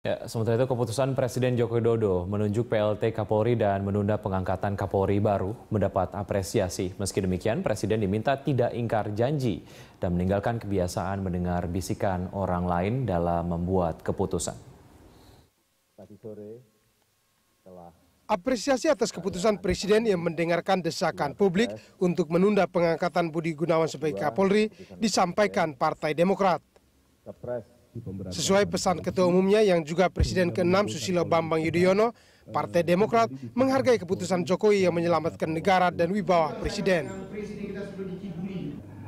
Ya, sementara itu keputusan Presiden Joko Widodo menunjuk PLT Kapolri dan menunda pengangkatan Kapolri baru mendapat apresiasi. Meski demikian, Presiden diminta tidak ingkar janji dan meninggalkan kebiasaan mendengar bisikan orang lain dalam membuat keputusan. Apresiasi atas keputusan Presiden yang mendengarkan desakan publik untuk menunda pengangkatan Budi Gunawan sebagai Kapolri disampaikan Partai Demokrat. Sesuai pesan Ketua Umumnya yang juga Presiden ke-6 Susilo Bambang Yudhoyono, Partai Demokrat menghargai keputusan Jokowi yang menyelamatkan negara dan wibawa Presiden.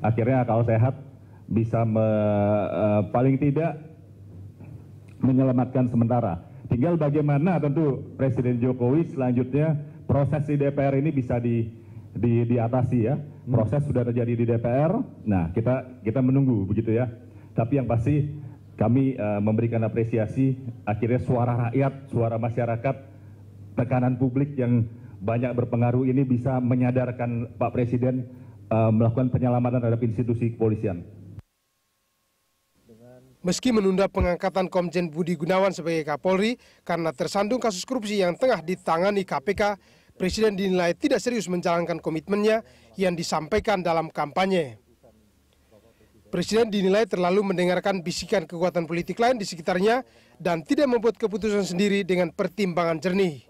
Akhirnya akal sehat bisa paling tidak menyelamatkan sementara. Tinggal bagaimana tentu Presiden Jokowi selanjutnya proses di DPR ini bisa diatasi ya. Proses sudah terjadi di DPR. Nah, kita menunggu begitu ya. Tapi yang pasti kami memberikan apresiasi akhirnya suara rakyat, suara masyarakat, tekanan publik yang banyak berpengaruh ini bisa menyadarkan Pak Presiden melakukan penyelamatan terhadap institusi kepolisian. Meski menunda pengangkatan Komjen Budi Gunawan sebagai Kapolri karena tersandung kasus korupsi yang tengah ditangani KPK, Presiden dinilai tidak serius menjalankan komitmennya yang disampaikan dalam kampanye. Presiden dinilai terlalu mendengarkan bisikan kekuatan politik lain di sekitarnya dan tidak membuat keputusan sendiri dengan pertimbangan jernih.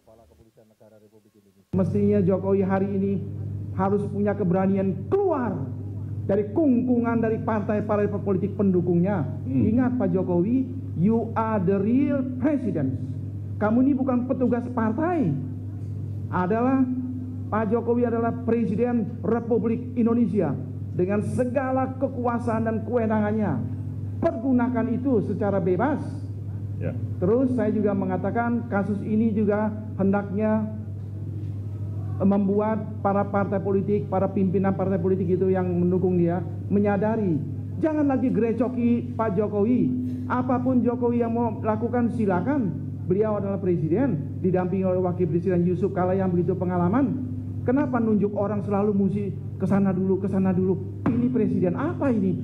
Mestinya Jokowi hari ini harus punya keberanian keluar dari kungkungan dari partai-partai politik pendukungnya. Ingat Pak Jokowi, you are the real president. Kamu ini bukan petugas partai. Pak Jokowi adalah Presiden Republik Indonesia. Dengan segala kekuasaan dan kewenangannya, pergunakan itu secara bebas. Ya. Terus saya juga mengatakan kasus ini juga hendaknya membuat para partai politik, para pimpinan partai politik itu yang mendukung dia menyadari, jangan lagi gerecoki Pak Jokowi. Apapun Jokowi yang mau lakukan silakan. Beliau adalah presiden, didampingi oleh wakil presiden Yusuf Kala yang begitu pengalaman. Kenapa nunjuk orang selalu mesti kesana dulu, kesana dulu? Ini presiden apa ini?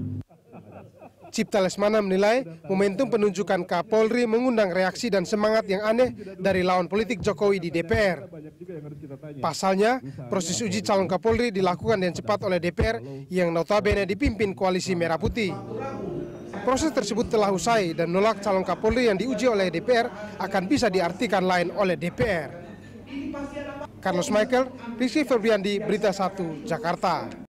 Cipta Lesmana menilai momentum penunjukan Kapolri mengundang reaksi dan semangat yang aneh dari lawan politik Jokowi di DPR. Pasalnya, proses uji calon Kapolri dilakukan dengan cepat oleh DPR yang notabene dipimpin Koalisi Merah Putih. Proses tersebut telah usai dan menolak calon Kapolri yang diuji oleh DPR akan bisa diartikan lain oleh DPR. Carlos Michael, Rizky Febriandi, Berita 1, Jakarta.